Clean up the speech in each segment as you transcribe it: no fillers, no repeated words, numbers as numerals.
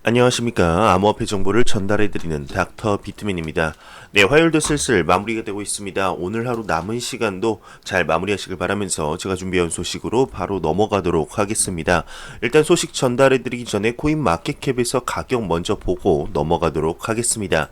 안녕하십니까. 암호화폐 정보를 전달해드리는 닥터 비트맨입니다. 네, 화요일도 슬슬 마무리가 되고 있습니다. 오늘 하루 남은 시간도 잘 마무리하시길 바라면서 제가 준비한 소식으로 바로 넘어가도록 하겠습니다. 일단 소식 전달해드리기 전에 코인마켓캡에서 가격 먼저 보고 넘어가도록 하겠습니다.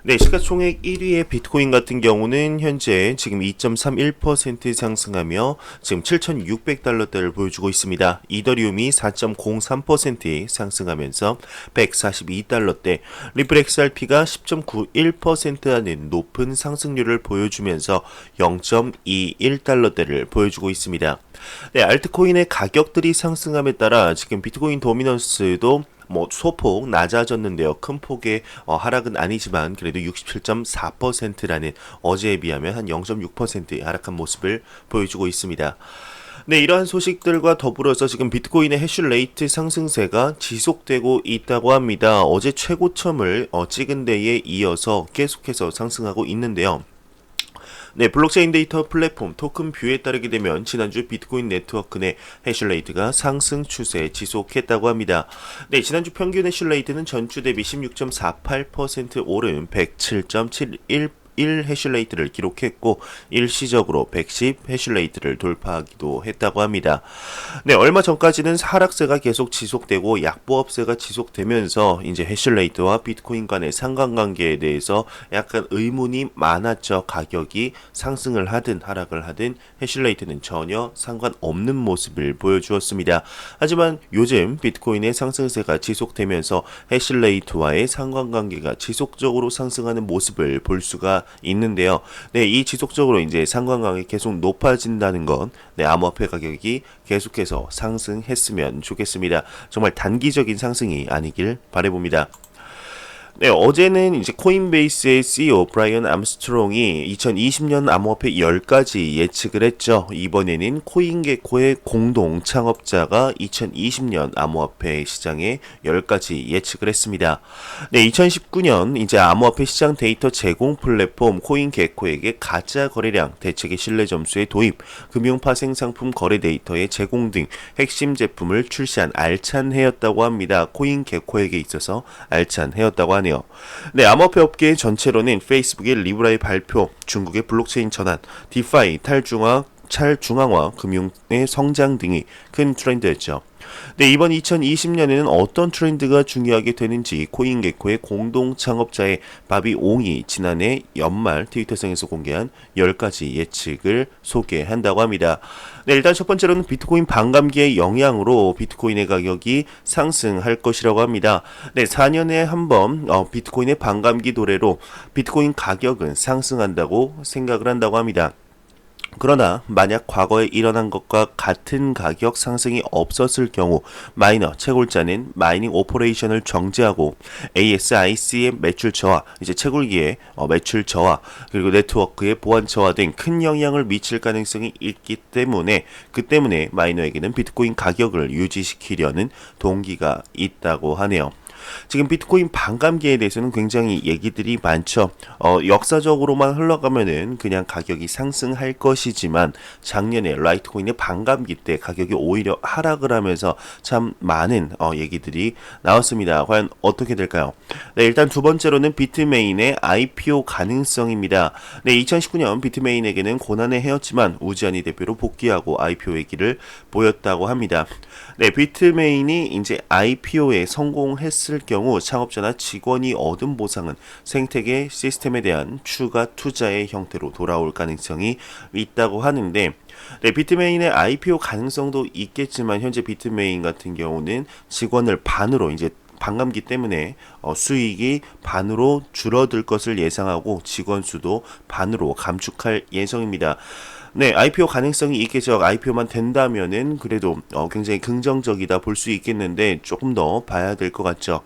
네, 시가총액 1위의 비트코인 같은 경우는 현재 지금 2.31% 상승하며 지금 7,600달러대를 보여주고 있습니다. 이더리움이 4.03% 상승하면서 142달러대, 리플 XRP가 10.91% 하는 높은 상승률을 보여주면서 0.21달러대를 보여주고 있습니다. 네, 알트코인의 가격들이 상승함에 따라 지금 비트코인 도미넌스도 소폭 낮아졌는데요. 큰 폭의 하락은 아니지만 그래도 67.4%라는 어제에 비하면 한 0.6% 하락한 모습을 보여주고 있습니다. 네, 이러한 소식들과 더불어서 지금 비트코인의 해시레이트 상승세가 지속되고 있다고 합니다. 어제 최고점을 찍은 데에 이어서 계속해서 상승하고 있는데요. 네, 블록체인 데이터 플랫폼 토큰뷰에 따르게 되면 지난주 비트코인 네트워크 내 해시레이트가 상승 추세 지속했다고 합니다. 네, 지난주 평균 해시레이트는 전주 대비 16.48% 오른 107.71 1 해시레이트를 기록했고 일시적으로 110 해시레이트를 돌파하기도 했다고 합니다. 네, 얼마 전까지는 하락세가 계속 지속되고 약보합세가 지속되면서 이제 해시레이트와 비트코인 간의 상관관계에 대해서 약간 의문이 많았죠. 가격이 상승을 하든 하락을 하든 해시레이트는 전혀 상관없는 모습을 보여주었습니다. 하지만 요즘 비트코인의 상승세가 지속되면서 해시레이트와의 상관관계가 지속적으로 상승하는 모습을 볼 수가 있는데요. 네, 이 지속적으로 이제 상관관계 계속 높아진다는 건 네, 암호화폐 가격이 계속해서 상승했으면 좋겠습니다. 정말 단기적인 상승이 아니길 바라봅니다. 네, 어제는 이제 코인베이스의 CEO 브라이언 암스트롱이 2020년 암호화폐 10가지 예측을 했죠. 이번에는 코인게코의 공동 창업자가 2020년 암호화폐 시장에 10가지 예측을 했습니다. 네, 2019년 이제 암호화폐 시장 데이터 제공 플랫폼 코인게코에게 가짜 거래량 대책의 신뢰 점수의 도입, 금융 파생 상품 거래 데이터의 제공 등 핵심 제품을 출시한 알찬 해였다고 합니다. 코인게코에게 있어서 알찬 해였다고 하네요. 네, 암호화폐 업계 전체로는 페이스북의 리브라의 발표, 중국의 블록체인 전환, 디파이, 탈중앙화 금융의 성장 등이 큰 트렌드였죠. 네, 이번 2020년에는 어떤 트렌드가 중요하게 되는지 코인게코의 공동 창업자의 바비 옹이 지난해 연말 트위터상에서 공개한 10가지 예측을 소개한다고 합니다. 네, 일단 첫 번째로는 비트코인 반감기의 영향으로 비트코인의 가격이 상승할 것이라고 합니다. 네, 4년에 한 번 비트코인의 반감기 도래로 비트코인 가격은 상승한다고 생각을 한다고 합니다. 그러나 만약 과거에 일어난 것과 같은 가격 상승이 없었을 경우 마이너 채굴자는 마이닝 오퍼레이션을 정지하고 ASIC의 매출 저하, 이제 채굴기의 매출 저하, 그리고 네트워크의 보안 저하 등 큰 영향을 미칠 가능성이 있기 때문에 그 때문에 마이너에게는 비트코인 가격을 유지시키려는 동기가 있다고 하네요. 지금 비트코인 반감기에 대해서는 굉장히 얘기들이 많죠. 역사적으로만 흘러가면은 그냥 가격이 상승할 것이지만 작년에 라이트코인의 반감기 때 가격이 오히려 하락을 하면서 참 많은 얘기들이 나왔습니다. 과연 어떻게 될까요? 네, 일단 두 번째로는 비트메인의 IPO 가능성입니다. 네, 2019년 비트메인에게는 고난의 해였지만 우지안이 대표로 복귀하고 IPO의 길을 보였다고 합니다. 네, 비트메인이 이제 IPO에 성공했을 경우 창업자나 직원이 얻은 보상은 생태계 시스템에 대한 추가 투자의 형태로 돌아올 가능성이 있다고 하는데, 네, 비트메인의 IPO 가능성도 있겠지만 현재 비트메인 같은 경우는 직원을 반으로 이제 반감기 때문에 수익이 반으로 줄어들 것을 예상하고 직원 수도 반으로 감축할 예정입니다. 네, IPO 가능성이 있겠죠. IPO만 된다면은 그래도 굉장히 긍정적이다 볼 수 있겠는데 조금 더 봐야 될 것 같죠.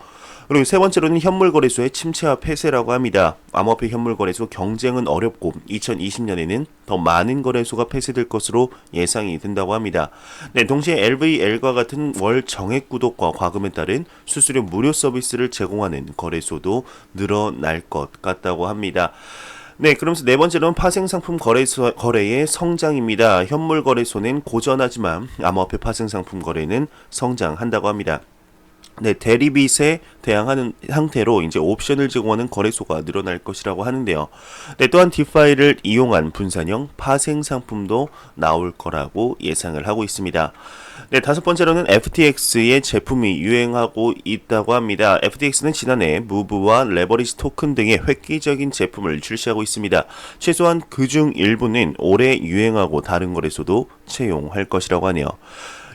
그리고 세 번째로는 현물 거래소의 침체와 폐쇄라고 합니다. 암호화폐 현물 거래소 경쟁은 어렵고 2020년에는 더 많은 거래소가 폐쇄될 것으로 예상이 된다고 합니다. 네, 동시에 LVL과 같은 월 정액 구독과 과금에 따른 수수료 무료 서비스를 제공하는 거래소도 늘어날 것 같다고 합니다. 네, 그러면서 네 번째로는 파생상품 거래의 성장입니다. 현물 거래소는 고전하지만 암호화폐 파생상품 거래는 성장한다고 합니다. 네, 대리빗에 대항하는 형태로 이제 옵션을 제공하는 거래소가 늘어날 것이라고 하는데요. 네, 또한 디파이를 이용한 분산형 파생 상품도 나올 거라고 예상을 하고 있습니다. 네, 다섯 번째로는 FTX의 제품이 유행하고 있다고 합니다. FTX는 지난해 무브와 레버리지 토큰 등의 획기적인 제품을 출시하고 있습니다. 최소한 그중 일부는 올해 유행하고 다른 거래소도 채용할 것이라고 하네요.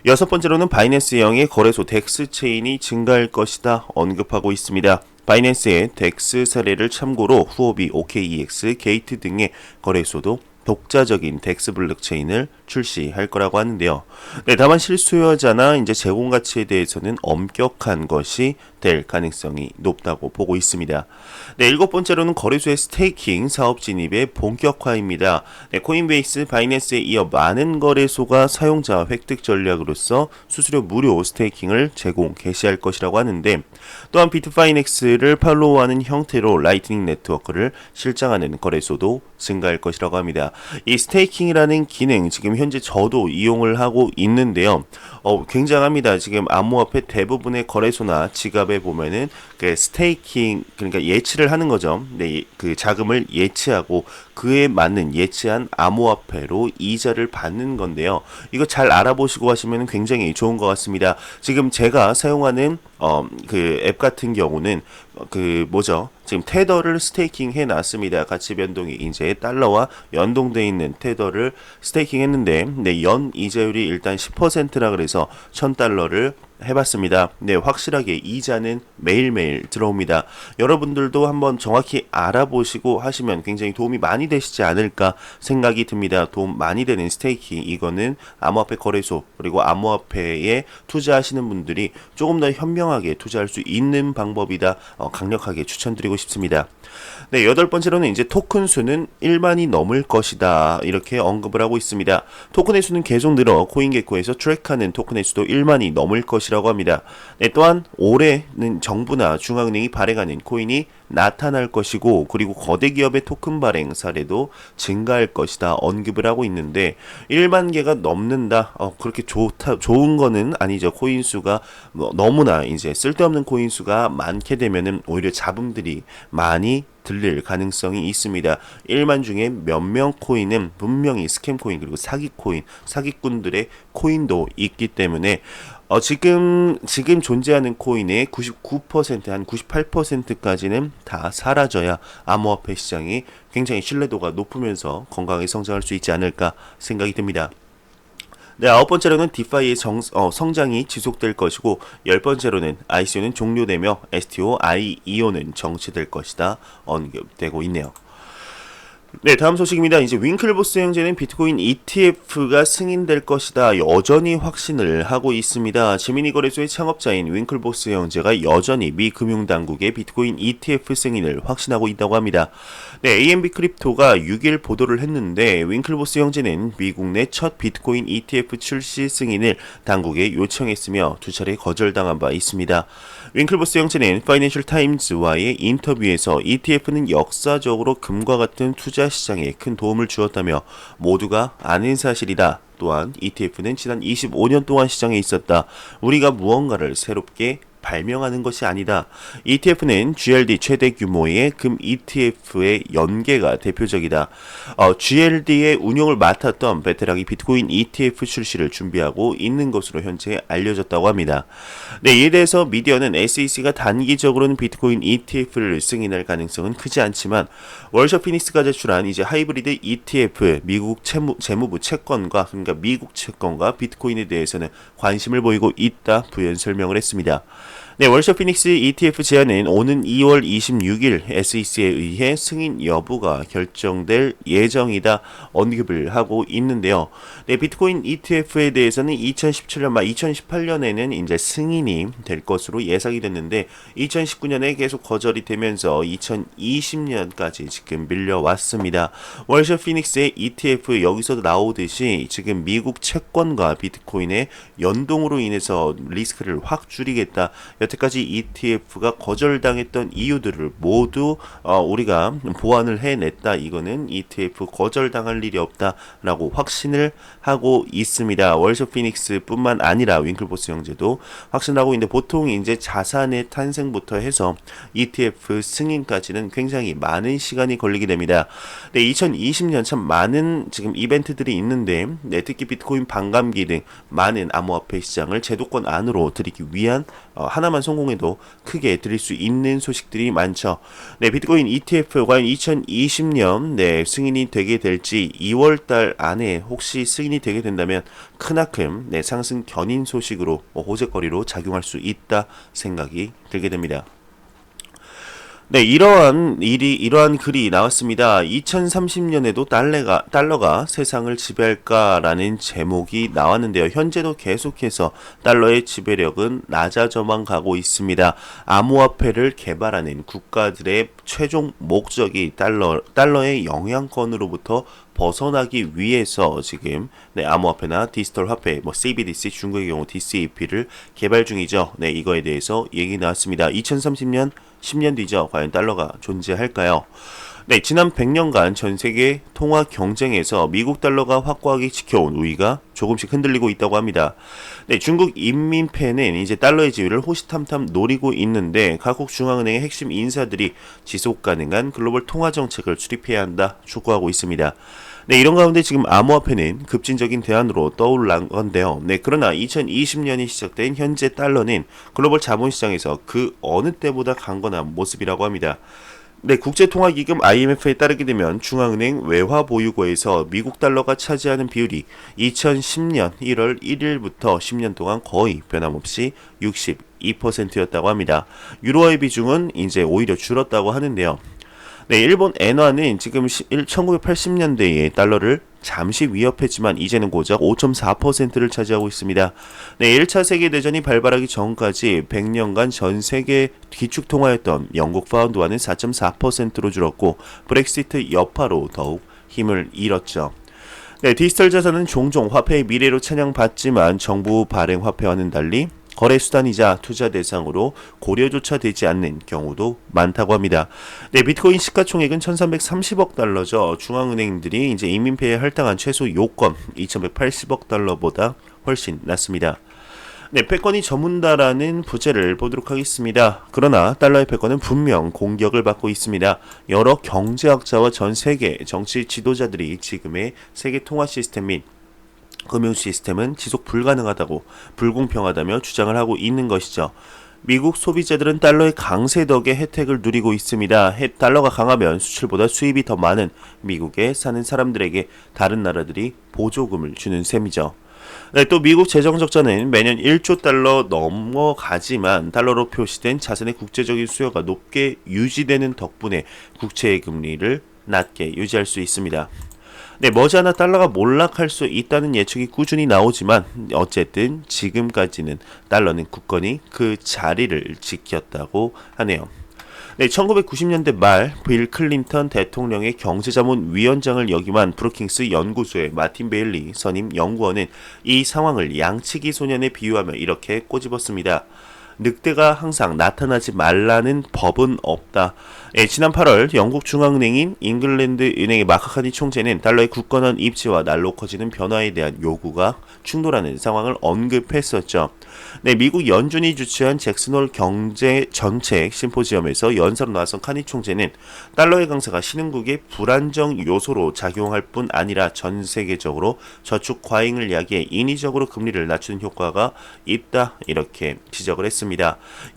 여섯 번째로는 바이낸스형의 거래소 덱스 체인이 증가할 것이다 언급하고 있습니다. 바이낸스의 덱스 사례를 참고로 후오비, OKEX, 게이트 등의 거래소도 독자적인 덱스 블록체인을 출시할 거라고 하는데요. 네, 다만 실수요자나 이제 제공 가치에 대해서는 엄격한 것이 될 가능성이 높다고 보고 있습니다. 네, 일곱 번째로는 거래소의 스테이킹 사업 진입의 본격화입니다. 네, 코인베이스, 바이낸스에 이어 많은 거래소가 사용자 획득 전략으로서 수수료 무료 스테이킹을 제공 개시할 것이라고 하는데, 또한 비트파이넥스를 팔로우하는 형태로 라이트닝 네트워크를 실장하는 거래소도 증가할 것이라고 합니다. 이 스테이킹이라는 기능 지금 현재 저도 이용을 하고 있는데요. 굉장합니다. 지금 암호화폐 대부분의 거래소나 지갑에 보면은 그 스테이킹, 그러니까 예치를 하는 거죠. 네, 그 자금을 예치하고 그에 맞는 예치한 암호화폐로 이자를 받는 건데요. 이거 잘 알아보시고 하시면 굉장히 좋은 것 같습니다. 지금 제가 사용하는 그 앱 같은 경우는 지금 테더를 스테이킹 해놨습니다. 가치 변동이 이제 달러와 연동돼 있는 테더를 스테이킹 했는데, 네, 연 이자율이 일단 10%라 그래서 1000달러를 해봤습니다. 네, 확실하게 이자는 매일매일 들어옵니다. 여러분들도 한번 정확히 알아보시고 하시면 굉장히 도움이 많이 되시지 않을까 생각이 듭니다. 도움 많이 되는 스테이킹, 이거는 암호화폐 거래소 그리고 암호화폐에 투자하시는 분들이 조금 더 현명하게 투자할 수 있는 방법이다. 강력하게 추천드리고 싶습니다. 네, 여덟 번째로는 이제 토큰 수는 1만이 넘을 것이다, 이렇게 언급을 하고 있습니다. 토큰의 수는 계속 늘어 코인게코에서 트랙하는 토큰의 수도 1만이 넘을 것이라고 합니다. 네, 또한 올해는 정부나 중앙은행이 발행하는 코인이 나타날 것이고, 그리고 거대 기업의 토큰 발행 사례도 증가할 것이다 언급을 하고 있는데, 1만 개가 넘는다, 그렇게 좋은 거는 아니죠. 코인 수가 너무나 이제 쓸데없는 코인 수가 많게 되면은 오히려 잡음들이 많이 들릴 가능성이 있습니다. 1만 중에 몇 명 코인은 분명히 스캠 코인, 그리고 사기 코인, 사기꾼들의 코인도 있기 때문에 지금 존재하는 코인의 99%, 한 98%까지는 다 사라져야 암호화폐 시장이 굉장히 신뢰도가 높으면서 건강하게 성장할 수 있지 않을까 생각이 듭니다. 네, 아홉 번째로는 디파이의 성장이 지속될 것이고, 열 번째로는 ICO는 종료되며 STO, IEO는 정치될 것이다 언급되고 있네요. 네, 다음 소식입니다. 이제 윙클보스 형제는 비트코인 ETF가 승인될 것이다 여전히 확신을 하고 있습니다. 지미니 거래소의 창업자인 윙클보스 형제가 여전히 미 금융당국의 비트코인 ETF 승인을 확신하고 있다고 합니다. 네, AMB 크립토가 6일 보도를 했는데, 윙클보스 형제는 미국 내 첫 비트코인 ETF 출시 승인을 당국에 요청했으며 두 차례 거절당한 바 있습니다. 윙클보스 형제는 파이낸셜 타임즈와의 인터뷰에서 ETF는 역사적으로 금과 같은 투자 시장에 큰 도움을 주었다며 모두가 아는 사실이다. 또한 ETF는 지난 25년 동안 시장에 있었다. 우리가 무언가를 새롭게 발명하는 것이 아니다. ETF는 GLD 최대 규모의 금 ETF의 연계가 대표적이다. GLD의 운용을 맡았던 베테랑이 비트코인 ETF 출시를 준비하고 있는 것으로 현재 알려졌다고 합니다. 네, 이에 대해서 미디어는 SEC가 단기적으로는 비트코인 ETF를 승인할 가능성은 크지 않지만, 월셔 피닉스가 제출한 이제 하이브리드 ETF 미국 재무부 채권과, 그러니까 미국 채권과 비트코인에 대해서는 관심을 보이고 있다 부연 설명을 했습니다. 네, 월셔 피닉스 ETF 제안은 오는 2월 26일 SEC에 의해 승인 여부가 결정될 예정이다 언급을 하고 있는데요. 네, 비트코인 ETF에 대해서는 2017년 말 2018년에는 이제 승인이 될 것으로 예상이 됐는데, 2019년에 계속 거절이 되면서 2020년까지 지금 밀려왔습니다. 월셔 피닉스의 ETF, 여기서도 나오듯이 지금 미국 채권과 비트코인의 연동으로 인해서 리스크를 확 줄이겠다, 여태까지 ETF가 거절당했던 이유들을 모두 우리가 보완을 해냈다. 이거는 ETF 거절당할 일이 없다라고 확신을 하고 있습니다. 월셔 피닉스뿐만 아니라 윙클보스 형제도 확신하고 있는데 보통 이제 자산의 탄생부터 해서 ETF 승인까지는 굉장히 많은 시간이 걸리게 됩니다. 네, 2020년 참 많은 지금 이벤트들이 있는데 특히 비트코인 반감기 등 많은 암호화폐 시장을 제도권 안으로 들이기 위한 하나만 성공해도 크게 드릴 수 있는 소식들이 많죠. 네, 비트코인 ETF 과연 2020년 승인이 되게 될지 2월달 안에 혹시 승인이 되게 된다면 크나큰 상승 견인 소식으로 호재거리로 작용할 수 있다 생각이 들게 됩니다. 네, 이러한 글이 나왔습니다. 2030년에도 달러가 세상을 지배할까라는 제목이 나왔는데요. 현재도 계속해서 달러의 지배력은 낮아져만 가고 있습니다. 암호화폐를 개발하는 국가들의 최종 목적이 달러의 영향권으로부터 벗어나기 위해서 지금 암호화폐나 디지털 화폐, CBDC, 중국의 경우 DCAP를 개발 중이죠. 네, 이거에 대해서 얘기 나왔습니다. 2030년 10년 뒤죠. 과연 달러가 존재할까요? 네, 지난 100년간 전 세계 통화 경쟁에서 미국 달러가 확고하게 지켜온 우위가 조금씩 흔들리고 있다고 합니다. 네, 중국 인민폐는 이제 달러의 지위를 호시탐탐 노리고 있는데 각국 중앙은행의 핵심 인사들이 지속 가능한 글로벌 통화 정책을 수립해야 한다 촉구하고 있습니다. 네, 이런 가운데 지금 암호화폐는 급진적인 대안으로 떠오른 건데요. 네, 그러나 2020년이 시작된 현재 달러는 글로벌 자본시장에서 그 어느 때보다 강건한 모습이라고 합니다. 네, 국제통화기금 IMF에 따르게 되면 중앙은행 외화보유고에서 미국 달러가 차지하는 비율이 2010년 1월 1일부터 10년 동안 거의 변함없이 62%였다고 합니다. 유로화의 비중은 이제 오히려 줄었다고 하는데요. 네, 일본 엔화는 지금 1980년대에 달러를 잠시 위협했지만 이제는 고작 5.4%를 차지하고 있습니다. 네, 1차 세계대전이 발발하기 전까지 100년간 전 세계 기축통화였던 영국 파운드화는 4.4%로 줄었고 브렉시트 여파로 더욱 힘을 잃었죠. 네, 디지털 자산은 종종 화폐의 미래로 찬양받지만 정부 발행 화폐와는 달리 거래 수단이자 투자 대상으로 고려조차 되지 않는 경우도 많다고 합니다. 네, 비트코인 시가총액은 1,330억 달러죠. 중앙은행들이 이제 인민폐에 할당한 최소 요건 2,180억 달러보다 훨씬 낮습니다. 네, 패권이 저문다라는 부제를 보도록 하겠습니다. 그러나 달러의 패권은 분명 공격을 받고 있습니다. 여러 경제학자와 전 세계 정치 지도자들이 지금의 세계 통화 시스템 및 금융 시스템은 지속 불가능하다고 불공평하다며 주장을 하고 있는 것이죠. 미국 소비자들은 달러의 강세 덕에 혜택을 누리고 있습니다. 달러가 강하면 수출보다 수입이 더 많은 미국에 사는 사람들에게 다른 나라들이 보조금을 주는 셈이죠. 네, 또 미국 재정적자는 매년 1조 달러 넘어가지만 달러로 표시된 자산의 국제적인 수요가 높게 유지되는 덕분에 국채의 금리를 낮게 유지할 수 있습니다. 네, 머지않아 달러가 몰락할 수 있다는 예측이 꾸준히 나오지만 어쨌든 지금까지는 달러는 굳건히 그 자리를 지켰다고 하네요. 네, 1990년대 말 빌 클린턴 대통령의 경제자문위원장을 역임한 브루킹스 연구소의 마틴 베일리 선임 연구원은 이 상황을 양치기 소년에 비유하며 이렇게 꼬집었습니다. 늑대가 항상 나타나지 말라는 법은 없다. 지난 8월 영국 중앙은행인 잉글랜드 은행의 마카카니 총재는 달러의 굳건한 입지와 날로 커지는 변화에 대한 요구가 충돌하는 상황을 언급했었죠. 네, 미국 연준이 주최한 잭슨홀 경제정책 심포지엄에서 연설을 나선 카니 총재는 달러의 강세가 신흥국의 불안정 요소로 작용할 뿐 아니라 전 세계적으로 저축 과잉을 야기해 인위적으로 금리를 낮추는 효과가 있다, 이렇게 지적을 했습니다.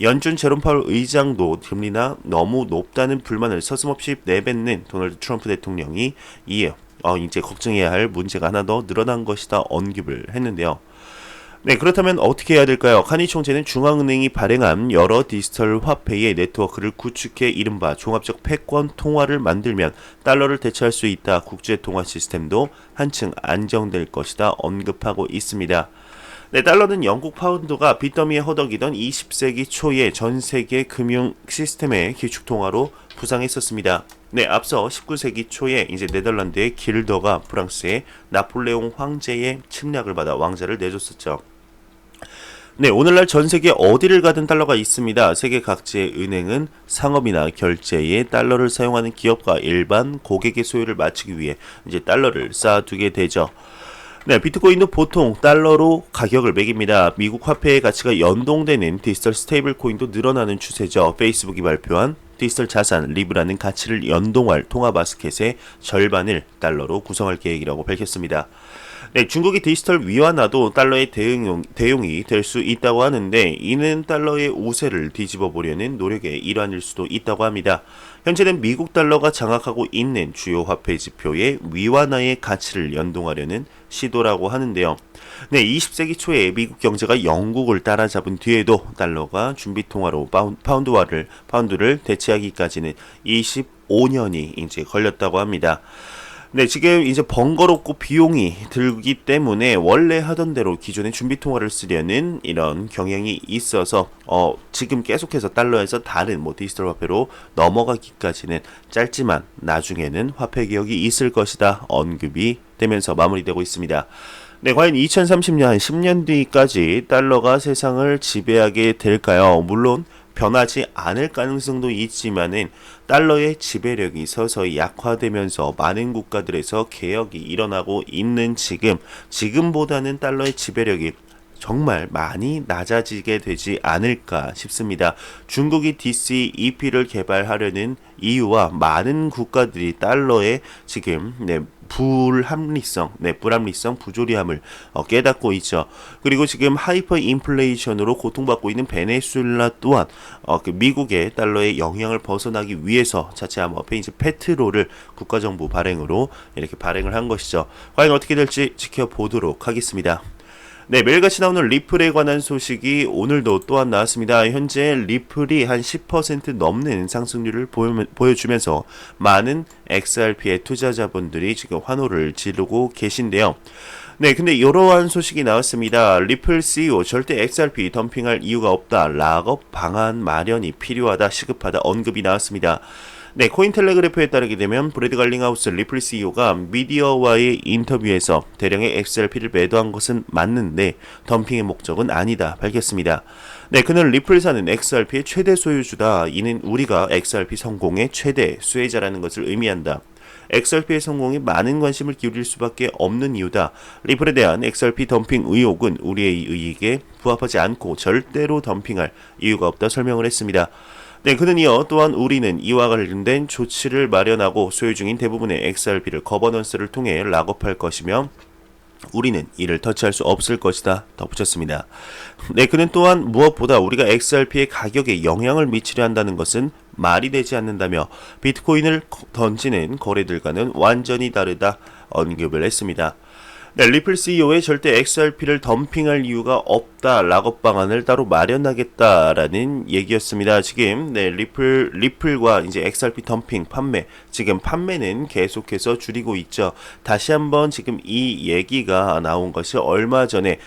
연준 제롬 파월 의장도 금리나 너무 높다는 불만을 서슴없이 내뱉는 도널드 트럼프 대통령이 이에 이제 걱정해야 할 문제가 하나 더 늘어난 것이다 언급을 했는데요. 네, 그렇다면 어떻게 해야 될까요? 카니 총재는 중앙은행이 발행한 여러 디지털 화폐의 네트워크를 구축해 이른바 종합적 패권 통화를 만들면 달러를 대체할 수 있다. 국제 통화 시스템도 한층 안정될 것이다 언급하고 있습니다. 네, 달러는 영국 파운드가 빚더미에 허덕이던 20세기 초에 전 세계 금융 시스템의 기축 통화로 부상했었습니다. 네, 앞서 19세기 초에 이제 네덜란드의 길더가 프랑스의 나폴레옹 황제의 침략을 받아 왕자를 내줬었죠. 네, 오늘날 전 세계 어디를 가든 달러가 있습니다. 세계 각지의 은행은 상업이나 결제에 달러를 사용하는 기업과 일반 고객의 소유를 맞추기 위해 이제 달러를 쌓아두게 되죠. 네, 비트코인도 보통 달러로 가격을 매깁니다. 미국 화폐의 가치가 연동되는 디지털 스테이블 코인도 늘어나는 추세죠. 페이스북이 발표한 디지털 자산 리브라는 가치를 연동할 통화 바스켓의 절반을 달러로 구성할 계획이라고 밝혔습니다. 네, 중국의 디지털 위안화도 달러의 대용이 될 수 있다고 하는데 이는 달러의 우세를 뒤집어 보려는 노력의 일환일 수도 있다고 합니다. 현재는 미국 달러가 장악하고 있는 주요 화폐 지표의 위안화의 가치를 연동하려는 시도라고 하는데요. 네, 20세기 초에 미국 경제가 영국을 따라잡은 뒤에도 달러가 준비 통화로 파운드를 대체하기까지는 25년이 이제 걸렸다고 합니다. 네, 지금 이제 번거롭고 비용이 들기 때문에 원래 하던 대로 기존의 준비 통화를 쓰려는 이런 경향이 있어서 지금 계속해서 달러에서 다른 디지털 화폐로 넘어가기까지는 짧지만 나중에는 화폐 개혁이 있을 것이다 언급이 되면서 마무리되고 있습니다. 네, 과연 2030년 한 10년 뒤까지 달러가 세상을 지배하게 될까요? 물론 변하지 않을 가능성도 있지만은 달러의 지배력이 서서히 약화되면서 많은 국가들에서 개혁이 일어나고 있는 지금보다는 달러의 지배력이 정말 많이 낮아지게 되지 않을까 싶습니다. 중국이 DCEP를 개발하려는 이유와 많은 국가들이 달러의 지금 불합리성, 부조리함을 깨닫고 있죠. 그리고 지금 하이퍼 인플레이션으로 고통받고 있는 베네수엘라 또한 미국의 달러의 영향을 벗어나기 위해서 자체 암호화폐 이제 페트로를 국가정부 발행으로 이렇게 발행을 한 것이죠. 과연 어떻게 될지 지켜보도록 하겠습니다. 네, 매일같이 나오는 리플에 관한 소식이 오늘도 또한 나왔습니다. 현재 리플이 한 10% 넘는 상승률을 보여주면서 많은 XRP의 투자자분들이 지금 환호를 지르고 계신데요. 네, 근데 이러한 소식이 나왔습니다. 리플 CEO 절대 XRP 덤핑할 이유가 없다. 락업 방안 마련이 필요하다. 시급하다. 언급이 나왔습니다. 네, 코인텔레그래프에 따르게 되면 브래드 갈링하우스 리플 CEO가 미디어와의 인터뷰에서 대량의 XRP를 매도한 것은 맞는데 덤핑의 목적은 아니다 밝혔습니다. 네, 그는 리플사는 XRP의 최대 소유주다. 이는 우리가 XRP 성공의 최대 수혜자라는 것을 의미한다. XRP의 성공에 많은 관심을 기울일 수밖에 없는 이유다. 리플에 대한 XRP 덤핑 의혹은 우리의 이익에 부합하지 않고 절대로 덤핑할 이유가 없다 설명을 했습니다. 네, 그는 이어 또한 우리는 이와 관련된 조치를 마련하고 소유 중인 대부분의 XRP를 거버넌스를 통해 락업할 것이며 우리는 이를 터치할 수 없을 것이다 덧붙였습니다. 네, 그는 또한 무엇보다 우리가 XRP의 가격에 영향을 미치려 한다는 것은 말이 되지 않는다며 비트코인을 던지는 거래들과는 완전히 다르다 언급을 했습니다. 네, 리플 CEO의 절대 XRP를 덤핑할 이유가 없다. 락업 방안을 따로 마련하겠다라는 얘기였습니다. 지금 리플과 이제 XRP 덤핑 판매, 지금 판매는 계속해서 줄이고 있죠. 다시 한번 지금 이 얘기가 나온 것이 얼마 전에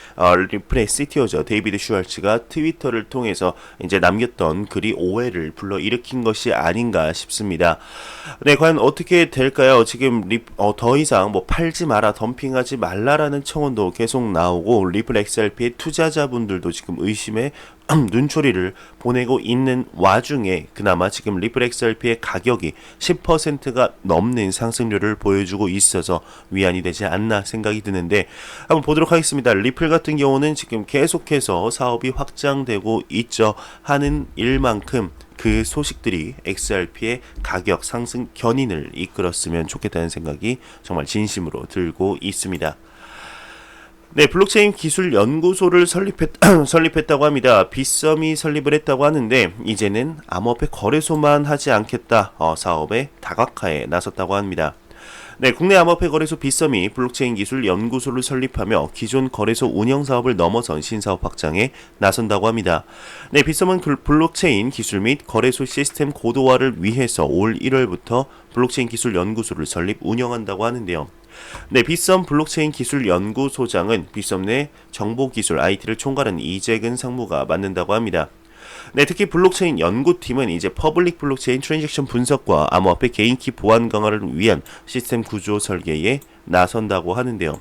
리플의 CTO죠. 데이비드 슈왈츠가 트위터를 통해서 이제 남겼던 글이 오해를 불러일으킨 것이 아닌가 싶습니다. 네, 과연 어떻게 될까요? 지금 더 이상 팔지 마라, 덤핑하지 말라라는 청원도 계속 나오고 리플 XRP의 투자자분들도 지금 의심의 눈초리를 보내고 있는 와중에 그나마 지금 리플 XRP의 가격이 10%가 넘는 상승률을 보여주고 있어서 위안이 되지 않나 생각이 드는데 한번 보도록 하겠습니다. 리플 같은 경우는 지금 계속해서 사업이 확장되고 있죠. 하는 일만큼 그 소식들이 XRP의 가격 상승 견인을 이끌었으면 좋겠다는 생각이 정말 진심으로 들고 있습니다. 네, 블록체인 기술 연구소를 설립했다고 합니다. 빗썸이 설립을 했다고 하는데 이제는 암호화폐 거래소만 하지 않겠다. 사업의 다각화에 나섰다고 합니다. 네, 국내 암호화폐 거래소 빗썸이 블록체인 기술 연구소를 설립하며 기존 거래소 운영 사업을 넘어선 신사업 확장에 나선다고 합니다. 네, 빗썸은 블록체인 기술 및 거래소 시스템 고도화를 위해서 올 1월부터 블록체인 기술 연구소를 설립 운영한다고 하는데요. 네, 빗썸 블록체인 기술 연구소장은 빗썸 내 정보기술 IT를 총괄한 이재근 상무가 맡는다고 합니다. 네, 특히 블록체인 연구팀은 이제 퍼블릭 블록체인 트랜잭션 분석과 암호화폐 개인키 보안 강화를 위한 시스템 구조 설계에 나선다고 하는데요.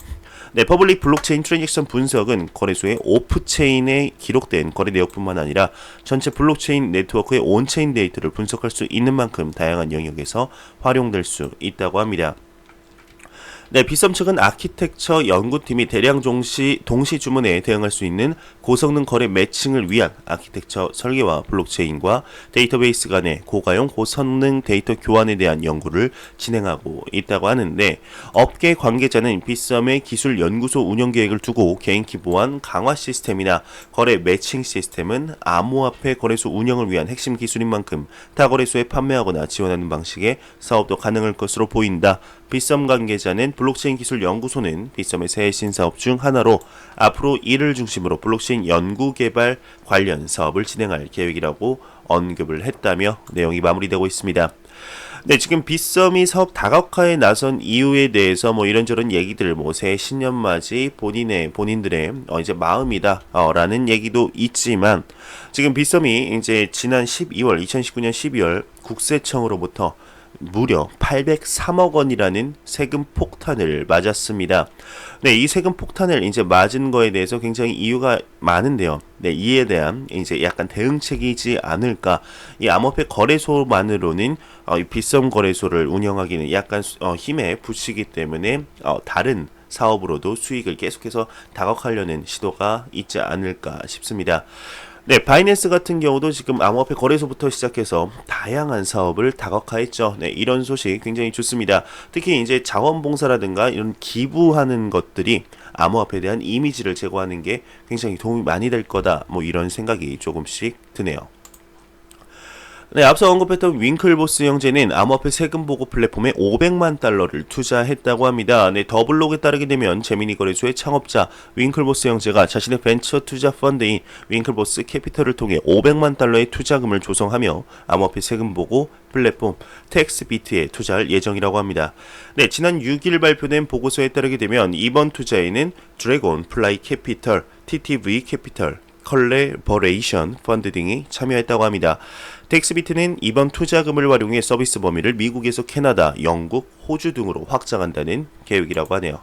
네, 퍼블릭 블록체인 트랜잭션 분석은 거래소의 오프체인에 기록된 거래 내역뿐만 아니라 전체 블록체인 네트워크의 온체인 데이터를 분석할 수 있는 만큼 다양한 영역에서 활용될 수 있다고 합니다. 네, 빗썸 측은 아키텍처 연구팀이 대량 동시 주문에 대응할 수 있는 고성능 거래 매칭을 위한 아키텍처 설계와 블록체인과 데이터베이스 간의 고가용 고성능 데이터 교환에 대한 연구를 진행하고 있다고 하는데, 업계 관계자는 빗썸의 기술 연구소 운영 계획을 두고 개인키 보안 강화 시스템이나 거래 매칭 시스템은 암호화폐 거래소 운영을 위한 핵심 기술인 만큼 타 거래소에 판매하거나 지원하는 방식의 사업도 가능할 것으로 보인다. 빗썸 관계자는 블록체인 기술 연구소는 빗썸의 새 신사업 중 하나로 앞으로 이를 중심으로 블록체인 연구 개발 관련 사업을 진행할 계획이라고 언급을 했다며 내용이 마무리되고 있습니다. 네, 지금 빗썸이 사업 다각화에 나선 이유에 대해서 이런저런 얘기들, 새해 신년맞이 본인들의 이제 마음이다 라는 얘기도 있지만, 지금 빗썸이 이제 지난 2019년 12월 국세청으로부터 무려 803억 원이라는 세금 폭탄을 맞았습니다. 네, 이 세금 폭탄을 이제 맞은 거에 대해서 굉장히 이유가 많은데요. 네, 이에 대한 이제 약간 대응책이지 않을까. 이 암호화폐 거래소만으로는 이 빗썸 거래소를 운영하기는 약간 힘에 부치기 때문에 다른 사업으로도 수익을 계속해서 다각화하려는 시도가 있지 않을까 싶습니다. 네, 바이낸스 같은 경우도 지금 암호화폐 거래소부터 시작해서 다양한 사업을 다각화했죠. 네, 이런 소식 굉장히 좋습니다. 특히 이제 자원봉사라든가 이런 기부하는 것들이 암호화폐에 대한 이미지를 제고하는 게 굉장히 도움이 많이 될 거다. 이런 생각이 조금씩 드네요. 네, 앞서 언급했던 윙클보스 형제는 암호화폐 세금 보고 플랫폼에 500만 달러를 투자했다고 합니다. 네, 더블록에 따르게 되면 제미니 거래소의 창업자 윙클보스 형제가 자신의 벤처 투자 펀드인 윙클보스 캐피털을 통해 500만 달러의 투자금을 조성하며 암호화폐 세금 보고 플랫폼 텍스비트에 투자할 예정이라고 합니다. 네, 지난 6일 발표된 보고서에 따르게 되면 이번 투자에는 드래곤 플라이 캐피털, TTV 캐피털, 컬래버레이션 펀드 등이 참여했다고 합니다. 텍스비트는 이번 투자금을 활용해 서비스 범위를 미국에서 캐나다, 영국, 호주 등으로 확장한다는 계획이라고 하네요.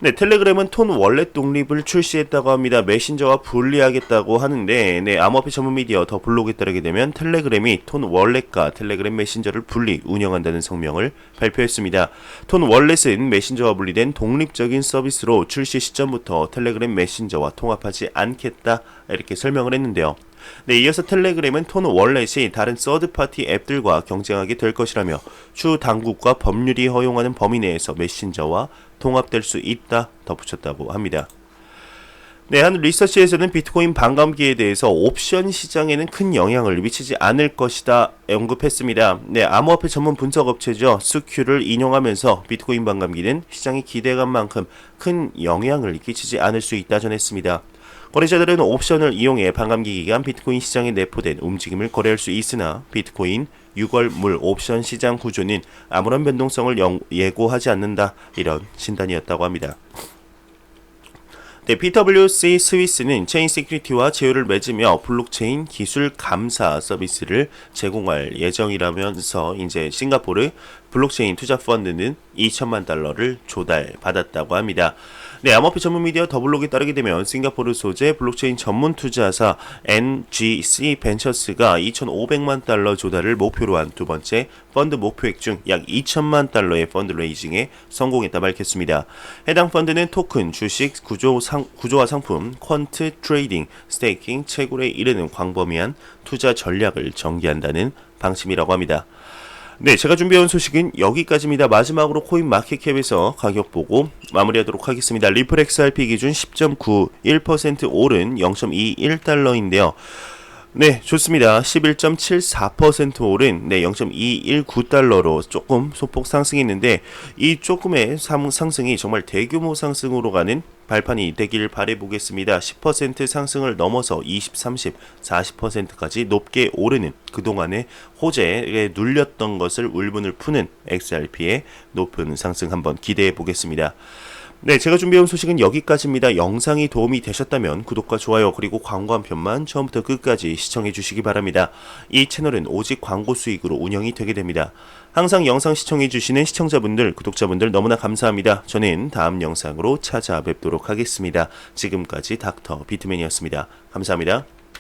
네, 텔레그램은 톤 월렛 독립을 출시했다고 합니다. 메신저와 분리하겠다고 하는데, 네, 암호화폐 전문 미디어 더 블록에 따르게 되면 텔레그램이 톤 월렛과 텔레그램 메신저를 분리 운영한다는 성명을 발표했습니다. 톤 월렛은 메신저와 분리된 독립적인 서비스로 출시 시점부터 텔레그램 메신저와 통합하지 않겠다 이렇게 설명을 했는데요. 네, 이어서 텔레그램은 톤 월렛이 다른 서드파티 앱들과 경쟁하게 될 것이라며 추후 당국과 법률이 허용하는 범위 내에서 메신저와 통합될 수 있다 덧붙였다고 합니다. 네, 한 리서치에서는 비트코인 반감기에 대해서 옵션 시장에는 큰 영향을 미치지 않을 것이다 언급했습니다. 네, 암호화폐 전문 분석 업체죠. 스큐를 인용하면서 비트코인 반감기는 시장의 기대감 만큼 큰 영향을 끼치지 않을 수 있다 전했습니다. 거래자들은 옵션을 이용해 반감기 기간 비트코인 시장에 내포된 움직임을 거래할 수 있으나 비트코인 6월 물 옵션 시장 구조는 아무런 변동성을 예고하지 않는다 이런 진단이었다고 합니다. 네, PwC 스위스는 체인 시큐리티와 제휴를 맺으며 블록체인 기술 감사 서비스를 제공할 예정이라면서 이제 싱가포르 블록체인 투자 펀드는 2천만 달러를 조달받았다고 합니다. 네, 암호화폐 전문 미디어 더블록에 따르게 되면 싱가포르 소재 블록체인 전문 투자사 NGC 벤처스가 2,500만 달러 조달을 목표로 한 두 번째 펀드 목표액 중 약 2천만 달러의 펀드 레이징에 성공했다 밝혔습니다. 해당 펀드는 토큰, 주식, 구조화 상품, 퀀트 트레이딩, 스테이킹, 채굴에 이르는 광범위한 투자 전략을 전개한다는 방침이라고 합니다. 네, 제가 준비해온 소식은 여기까지입니다. 마지막으로 코인 마켓캡에서 가격 보고 마무리하도록 하겠습니다. 리플 XRP 기준 10.91% 오른 0.21달러인데요. 네, 좋습니다. 11.74% 오른 0.219달러로 조금 소폭 상승했는데 이 조금의 상승이 정말 대규모 상승으로 가는 발판이 되길 바라보겠습니다. 10% 상승을 넘어서 20, 30, 40%까지 높게 오르는 그동안의 호재에 눌렸던 것을 울분을 푸는 XRP의 높은 상승 한번 기대해 보겠습니다. 네, 제가 준비해온 소식은 여기까지입니다. 영상이 도움이 되셨다면 구독과 좋아요 그리고 광고 한 편만 처음부터 끝까지 시청해 주시기 바랍니다. 이 채널은 오직 광고 수익으로 운영이 되게 됩니다. 항상 영상 시청해 주시는 시청자분들, 구독자분들 너무나 감사합니다. 저는 다음 영상으로 찾아뵙도록 하겠습니다. 지금까지 닥터 비트맨이었습니다. 감사합니다.